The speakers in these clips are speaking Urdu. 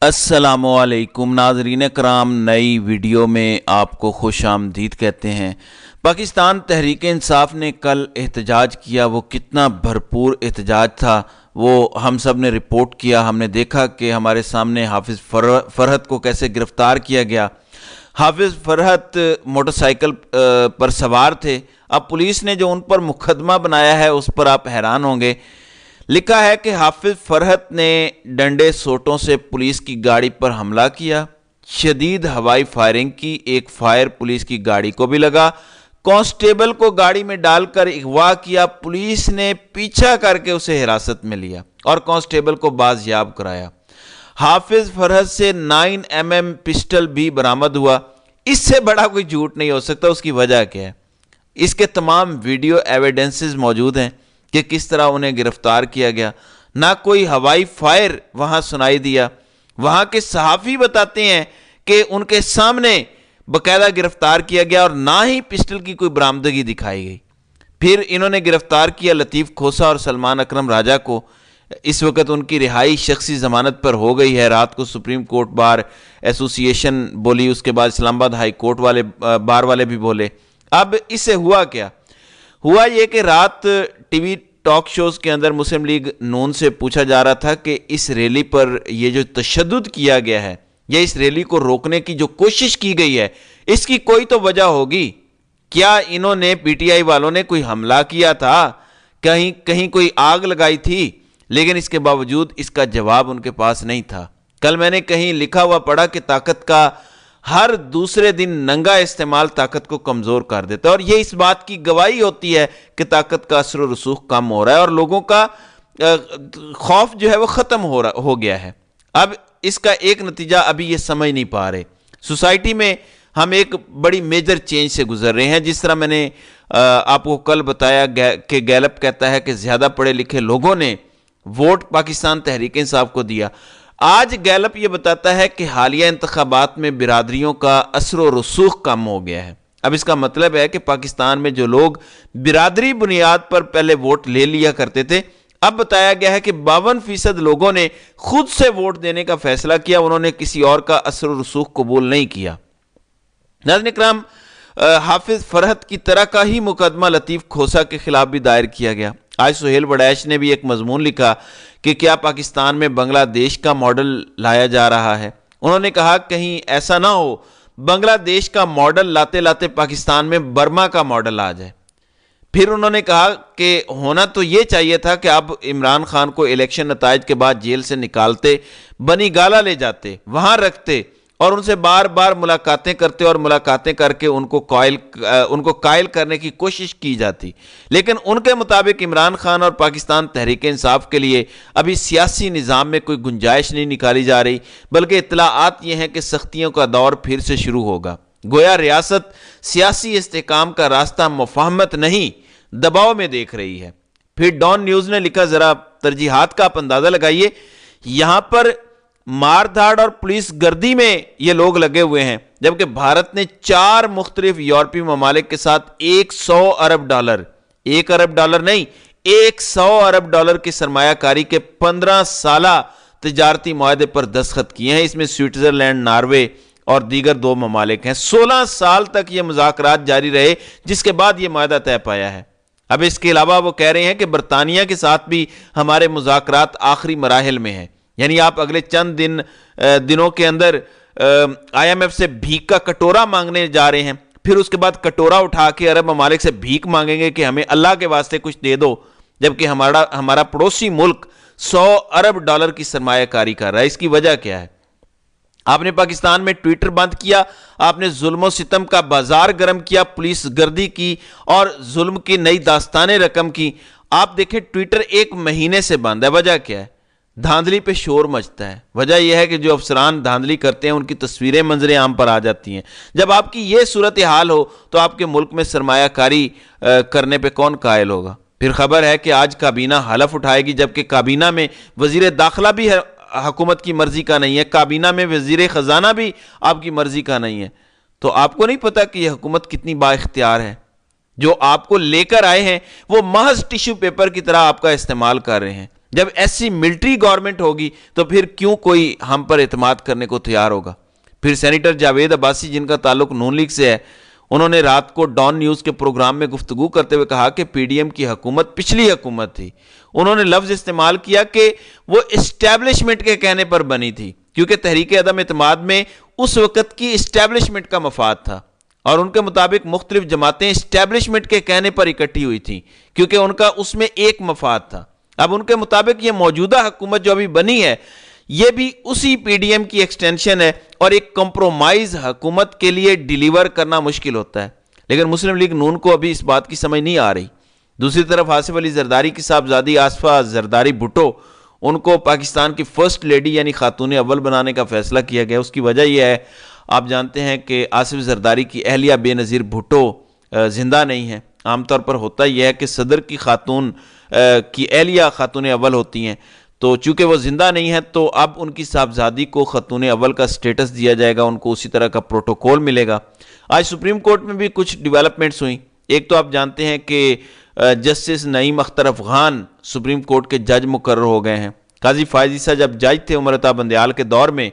السلام علیکم ناظرین کرام، نئی ویڈیو میں آپ کو خوش آمدید کہتے ہیں۔ پاکستان تحریک انصاف نے کل احتجاج کیا، وہ کتنا بھرپور احتجاج تھا وہ ہم سب نے رپورٹ کیا۔ ہم نے دیکھا کہ ہمارے سامنے حافظ فرحت کو کیسے گرفتار کیا گیا۔ حافظ فرحت موٹر سائیکل پر سوار تھے۔ اب پولیس نے جو ان پر مقدمہ بنایا ہے اس پر آپ حیران ہوں گے۔ لکھا ہے کہ حافظ فرحت نے ڈنڈے سوٹوں سے پولیس کی گاڑی پر حملہ کیا، شدید ہوائی فائرنگ کی، ایک فائر پولیس کی گاڑی کو بھی لگا، کانسٹیبل کو گاڑی میں ڈال کر اغوا کیا، پولیس نے پیچھا کر کے اسے حراست میں لیا اور کانسٹیبل کو بازیاب کرایا۔ حافظ فرحت سے 9mm پسٹل بھی برآمد ہوا۔ اس سے بڑا کوئی جھوٹ نہیں ہو سکتا۔ اس کی وجہ کیا ہے؟ اس کے تمام ویڈیو ایویڈنسز موجود ہیں کہ کس طرح انہیں گرفتار کیا گیا۔ نہ کوئی ہوائی فائر وہاں سنائی دیا۔ وہاں کے صحافی بتاتے ہیں کہ ان کے سامنے باقاعدہ گرفتار کیا گیا اور نہ ہی پسٹل کی کوئی برآمدگی دکھائی گئی۔ پھر انہوں نے گرفتار کیا لطیف کھوسا اور سلمان اکرم راجہ کو۔ اس وقت ان کی رہائی شخصی ضمانت پر ہو گئی ہے۔ رات کو سپریم کورٹ بار ایسوسی ایشن بولی، اس کے بعد اسلام آباد ہائی کورٹ والے بار والے بھی بولے۔ اب اس سے ہوا کیا؟ ہوا یہ کہ رات ٹی وی ٹاک شوز کے اندر مسلم لیگ نون سے پوچھا جا رہا تھا کہ اس ریلی پر یہ جو تشدد کیا گیا ہے یا اس ریلی کو روکنے کی جو کوشش کی گئی ہے، اس کی کوئی تو وجہ ہوگی۔ کیا انہوں نے پی ٹی آئی والوں نے کوئی حملہ کیا تھا؟ کہیں کوئی آگ لگائی تھی؟ لیکن اس کے باوجود اس کا جواب ان کے پاس نہیں تھا۔ کل میں نے کہیں لکھا ہوا پڑھا کہ طاقت کا ہر دوسرے دن ننگا استعمال طاقت کو کمزور کر دیتا ہے، اور یہ اس بات کی گواہی ہوتی ہے کہ طاقت کا اثر و رسوخ کم ہو رہا ہے اور لوگوں کا خوف جو ہے وہ ختم ہو گیا ہے۔ اب اس کا ایک نتیجہ ابھی یہ سمجھ نہیں پا رہے۔ سوسائٹی میں ہم ایک بڑی میجر چینج سے گزر رہے ہیں۔ جس طرح میں نے آپ کو کل بتایا کہ گیلپ کہتا ہے کہ زیادہ پڑھے لکھے لوگوں نے ووٹ پاکستان تحریک انصاف کو دیا، آج گیلپ یہ بتاتا ہے کہ حالیہ انتخابات میں برادریوں کا اثر و رسوخ کم ہو گیا ہے۔ اب اس کا مطلب ہے کہ پاکستان میں جو لوگ برادری بنیاد پر پہلے ووٹ لے لیا کرتے تھے، اب بتایا گیا ہے کہ 52% لوگوں نے خود سے ووٹ دینے کا فیصلہ کیا، انہوں نے کسی اور کا اثر و رسوخ قبول نہیں کیا۔ ناظرین اکرام، حافظ فرحت کی طرح کا ہی مقدمہ لطیف کھوسا کے خلاف بھی دائر کیا گیا۔ آج سہیل وڈیچ نے بھی ایک مضمون لکھا کہ کیا پاکستان میں بنگلہ دیش کا ماڈل لایا جا رہا ہے۔ انہوں نے کہا کہیں ایسا نہ ہو بنگلہ دیش کا ماڈل لاتے لاتے پاکستان میں برما کا ماڈل آ جائے۔ پھر انہوں نے کہا کہ ہونا تو یہ چاہیے تھا کہ اب عمران خان کو الیکشن نتائج کے بعد جیل سے نکالتے، بنی گالا لے جاتے، وہاں رکھتے اور ان سے بار بار ملاقاتیں کرتے اور ملاقاتیں کر کے ان کو قائل کرنے کی کوشش کی جاتی۔ لیکن ان کے مطابق عمران خان اور پاکستان تحریک انصاف کے لیے ابھی سیاسی نظام میں کوئی گنجائش نہیں نکالی جا رہی، بلکہ اطلاعات یہ ہیں کہ سختیوں کا دور پھر سے شروع ہوگا۔ گویا ریاست سیاسی استحکام کا راستہ مفاہمت نہیں، دباؤ میں دیکھ رہی ہے۔ پھر ڈان نیوز نے لکھا، ذرا ترجیحات کا آپ اندازہ لگائیے، یہاں پر مار دھاڑ اور پولیس گردی میں یہ لوگ لگے ہوئے ہیں، جبکہ بھارت نے 4 مختلف یورپی ممالک کے ساتھ $100 ارب، 1 ارب ڈالر نہیں، $100 ارب کی سرمایہ کاری کے 15 سالہ تجارتی معاہدے پر دستخط کیے ہیں۔ اس میں سوئٹزرلینڈ، ناروے اور دیگر 2 ممالک ہیں۔ 16 سال تک یہ مذاکرات جاری رہے، جس کے بعد یہ معاہدہ طے پایا ہے۔ اب اس کے علاوہ وہ کہہ رہے ہیں کہ برطانیہ کے ساتھ بھی ہمارے مذاکرات آخری مراحل میں ہیں، یعنی آپ اگلے چند دنوں کے اندر IMF سے بھیک کا کٹورا مانگنے جا رہے ہیں، پھر اس کے بعد کٹورا اٹھا کے عرب ممالک سے بھیک مانگیں گے کہ ہمیں اللہ کے واسطے کچھ دے دو، جبکہ ہمارا پڑوسی ملک $100 ارب کی سرمایہ کاری کر رہا ہے۔ اس کی وجہ کیا ہے؟ آپ نے پاکستان میں ٹویٹر بند کیا، آپ نے ظلم و ستم کا بازار گرم کیا، پولیس گردی کی اور ظلم کی نئی داستانیں رقم کی۔ آپ دیکھیں ٹویٹر 1 مہینے سے بند ہے۔ وجہ کیا ہے؟ دھاندلی پہ شور مچتا ہے۔ وجہ یہ ہے کہ جو افسران دھاندلی کرتے ہیں ان کی تصویریں منظر عام پر آ جاتی ہیں۔ جب آپ کی یہ صورتحال ہو تو آپ کے ملک میں سرمایہ کاری کرنے پہ کون قائل ہوگا؟ پھر خبر ہے کہ آج کابینہ حلف اٹھائے گی، جبکہ کابینہ میں وزیر داخلہ بھی حکومت کی مرضی کا نہیں ہے، کابینہ میں وزیر خزانہ بھی آپ کی مرضی کا نہیں ہے۔ تو آپ کو نہیں پتا کہ یہ حکومت کتنی با اختیار ہے؟ جو آپ کو لے کر آئے ہیں وہ محض ٹیشو پیپر کی طرح آپ کا استعمال کر رہے ہیں۔ جب ایسی ملٹری گورنمنٹ ہوگی تو پھر کیوں کوئی ہم پر اعتماد کرنے کو تیار ہوگا؟ پھر سینیٹر جاوید عباسی جن کا تعلق نون لیگ سے ہے، انہوں نے رات کو ڈان نیوز کے پروگرام میں گفتگو کرتے ہوئے کہا کہ پی ڈی ایم کی حکومت پچھلی حکومت تھی۔ انہوں نے لفظ استعمال کیا کہ وہ اسٹیبلشمنٹ کے کہنے پر بنی تھی، کیونکہ تحریک عدم اعتماد میں اس وقت کی اسٹیبلشمنٹ کا مفاد تھا، اور ان کے مطابق مختلف جماعتیں اسٹیبلشمنٹ کے کہنے پر اکٹھی ہوئی تھیں کیونکہ ان کا اس میں ایک مفاد تھا۔ اب ان کے مطابق یہ موجودہ حکومت جو ابھی بنی ہے یہ بھی اسی پی ڈی ایم کی ایکسٹینشن ہے، اور ایک کمپرومائز حکومت کے لیے ڈیلیور کرنا مشکل ہوتا ہے، لیکن مسلم لیگ نون کو ابھی اس بات کی سمجھ نہیں آ رہی۔ دوسری طرف آصف علی زرداری کی صاحبزادی آصفہ زرداری بھٹو، ان کو پاکستان کی فرسٹ لیڈی یعنی خاتون اول بنانے کا فیصلہ کیا گیا۔ اس کی وجہ یہ ہے، آپ جانتے ہیں کہ آصف زرداری کی اہلیہ بے نظیر بھٹو زندہ نہیں ہے۔ عام طور پر ہوتا یہ ہے کہ صدر کی خاتون کی اہلیہ خاتون اول ہوتی ہیں، تو چونکہ وہ زندہ نہیں ہے تو اب ان کی صاحبزادی کو خاتون اول کا سٹیٹس دیا جائے گا، ان کو اسی طرح کا پروٹوکول ملے گا۔ آج سپریم کورٹ میں بھی کچھ ڈیولپمنٹس ہوئیں۔ ایک تو آپ جانتے ہیں کہ جسٹس نعیم اختر افغان سپریم کورٹ کے جج مقرر ہو گئے ہیں۔ قاضی فائز عیسیٰ جب جج تھے عمر عطا بندیال کے دور میں،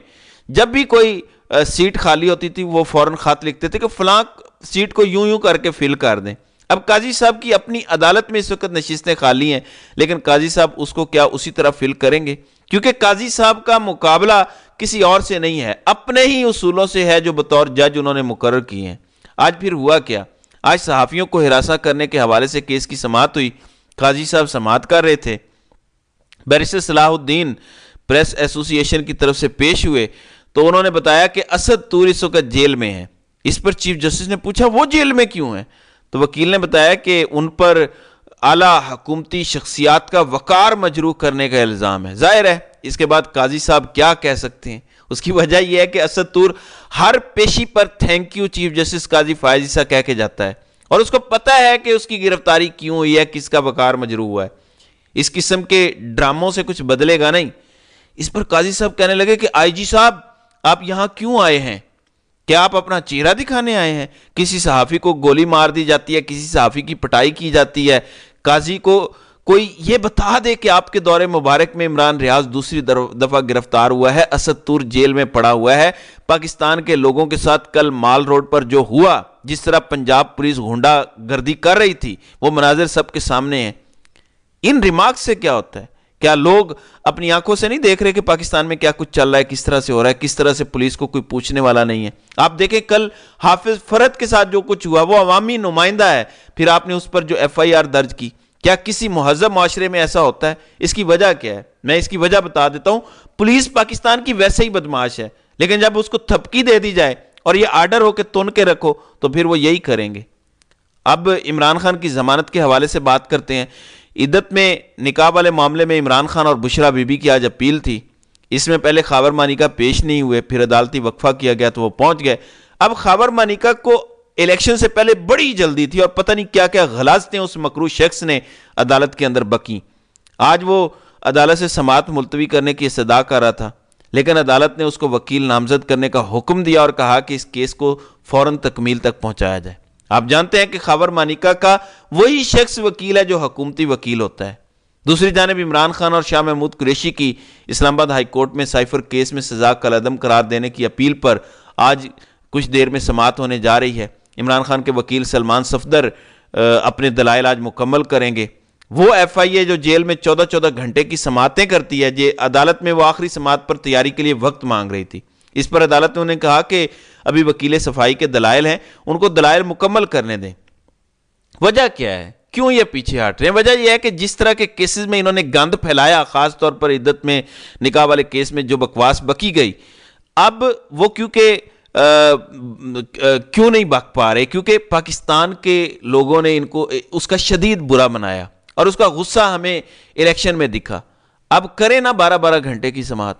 جب بھی کوئی سیٹ خالی ہوتی تھی وہ فوراً خط لکھتے تھے کہ فلاں سیٹ کو یوں کر کے فل کر دیں۔ اب قاضی صاحب کی اپنی عدالت میں اس وقت نشستیں خالی ہیں، لیکن قاضی صاحب اس کو کیا اسی طرح فل کریں گے؟ کیونکہ قاضی صاحب کا مقابلہ کسی اور سے نہیں ہے، اپنے ہی اصولوں سے ہے جو بطور جج انہوں نے مقرر کیے ہیں۔ آج پھر ہوا کیا؟ آج صحافیوں کو ہراساں کرنے کے حوالے سے کیس کی سماعت ہوئی۔ قاضی صاحب سماعت کر رہے تھے، بیرسٹر صلاح الدین پریس ایسوسی ایشن کی طرف سے پیش ہوئے تو انہوں نے بتایا کہ اسد طور اس وقت جیل میں ہے۔ اس پر چیف جسٹس نے پوچھا وہ جیل میں کیوں ہیں؟ تو وکیل نے بتایا کہ ان پر اعلیٰ حکومتی شخصیات کا وقار مجروح کرنے کا الزام ہے۔ ظاہر ہے اس کے بعد قاضی صاحب کیا کہہ سکتے ہیں؟ اس کی وجہ یہ ہے کہ اسد طور ہر پیشی پر تھینک یو چیف جسٹس قاضی فائز عیسیٰ کہہ کے جاتا ہے، اور اس کو پتہ ہے کہ اس کی گرفتاری کیوں ہوئی ہے، کس کا وقار مجروح ہوا ہے۔ اس قسم کے ڈراموں سے کچھ بدلے گا نہیں۔ اس پر قاضی صاحب کہنے لگے کہ آئی جی صاحب آپ یہاں کیوں آئے ہیں؟ کیا آپ اپنا چہرہ دکھانے آئے ہیں؟ کسی صحافی کو گولی مار دی جاتی ہے، کسی صحافی کی پٹائی کی جاتی ہے، قاضی کو کوئی یہ بتا دے کہ آپ کے دور مبارک میں عمران ریاض دوسری دفعہ گرفتار ہوا ہے، اسد طور جیل میں پڑا ہوا ہے، پاکستان کے لوگوں کے ساتھ کل مال روڈ پر جو ہوا، جس طرح پنجاب پولیس غنڈہ گردی کر رہی تھی، وہ مناظر سب کے سامنے ہیں۔ ان ریمارکس سے کیا ہوتا ہے؟ کیا لوگ اپنی آنکھوں سے نہیں دیکھ رہے کہ پاکستان میں کیا کچھ چل رہا ہے، کس طرح سے ہو رہا ہے، کس طرح سے پولیس کو کوئی پوچھنے والا نہیں ہے؟ آپ دیکھیں کل حافظ فرد کے ساتھ جو کچھ ہوا، وہ عوامی نمائندہ ہے، پھر آپ نے اس پر جو ایف آئی آر درج کی۔ کیا کسی مہذب معاشرے میں ایسا ہوتا ہے؟ اس کی وجہ کیا ہے؟ میں اس کی وجہ بتا دیتا ہوں۔ پولیس پاکستان کی ویسے ہی بدمعاش ہے، لیکن جب اس کو تھپکی دے دی جائے اور یہ آرڈر ہو کہ تن کے رکھو تو پھر وہ یہی کریں گے۔ اب عمران خان کی ضمانت کے حوالے سے بات کرتے ہیں۔ عدت میں نکاح والے معاملے میں عمران خان اور بشرا بی بی کی آج اپیل تھی۔ اس میں پہلے خاور مانیکا پیش نہیں ہوئے، پھر عدالتی وقفہ کیا گیا تو وہ پہنچ گئے۔ اب خاور مانیکا کو الیکشن سے پہلے بڑی جلدی تھی اور پتہ نہیں کیا کیا غلاظتیں اس مکروہ شخص نے عدالت کے اندر بکیں۔ آج وہ عدالت سے سماعت ملتوی کرنے کی استدعا کر رہا تھا، لیکن عدالت نے اس کو وکیل نامزد کرنے کا حکم دیا اور کہا کہ اس کیس کو فوراً تکمیل تک پہنچایا جائے۔ آپ جانتے ہیں کہ خاور مانیکا کا وہی شخص وکیل ہے جو حکومتی وکیل ہوتا ہے۔ دوسری جانب عمران خان اور شاہ محمود قریشی کی اسلام آباد ہائی کورٹ میں سائفر کیس میں سزا کالعدم قرار دینے کی اپیل پر آج کچھ دیر میں سماعت ہونے جا رہی ہے۔ عمران خان کے وکیل سلمان صفدر اپنے دلائل آج مکمل کریں گے۔ وہ ایف آئی اے جو جیل میں 14 گھنٹے کی سماعتیں کرتی ہے، یہ عدالت میں وہ آخری سماعت پر تیاری کے لیے وقت مانگ رہی تھی۔ اس پر عدالت نے انہیں کہا کہ ابھی وکیل صفائی کے دلائل ہیں، ان کو دلائل مکمل کرنے دیں۔ وجہ کیا ہے؟ کیوں یہ پیچھے ہٹ رہے ہیں؟ وجہ یہ ہے کہ جس طرح کے کیسز میں انہوں نے گند پھیلایا، خاص طور پر عدت میں نکاح والے کیس میں جو بکواس بکی گئی، اب وہ کیوں نہیں بک پا رہے؟ کیونکہ پاکستان کے لوگوں نے ان کو اس کا شدید برا منایا اور اس کا غصہ ہمیں الیکشن میں دکھا۔ اب کریں نا 12 گھنٹے کی سماعت۔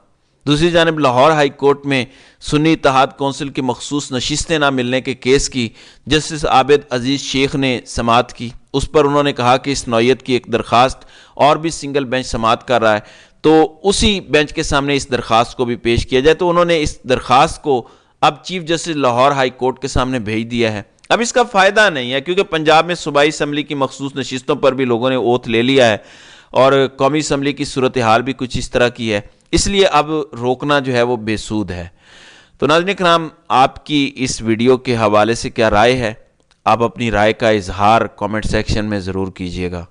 دوسری جانب لاہور ہائی کورٹ میں سنی اتحاد کونسل کی مخصوص نشستیں نہ ملنے کے کیس کی جسٹس عابد عزیز شیخ نے سماعت کی۔ اس پر انہوں نے کہا کہ اس نوعیت کی ایک درخواست اور بھی سنگل بینچ سماعت کر رہا ہے تو اسی بینچ کے سامنے اس درخواست کو بھی پیش کیا جائے، تو انہوں نے اس درخواست کو اب chief justice Lahore high court کے سامنے بھیج دیا ہے۔ اب اس کا فائدہ نہیں ہے کیونکہ پنجاب میں صوبائی اسمبلی کی مخصوص نشستوں پر بھی لوگوں نے اوتھ لے لیا ہے اور قومی اسمبلی کی صورتحال بھی کچھ اس طرح کی ہے، اس لیے اب روکنا جو ہے وہ بے سود ہے۔ تو ناظرین کرام، آپ کی اس ویڈیو کے حوالے سے کیا رائے ہے؟ آپ اپنی رائے کا اظہار کامنٹ سیکشن میں ضرور کیجیے گا۔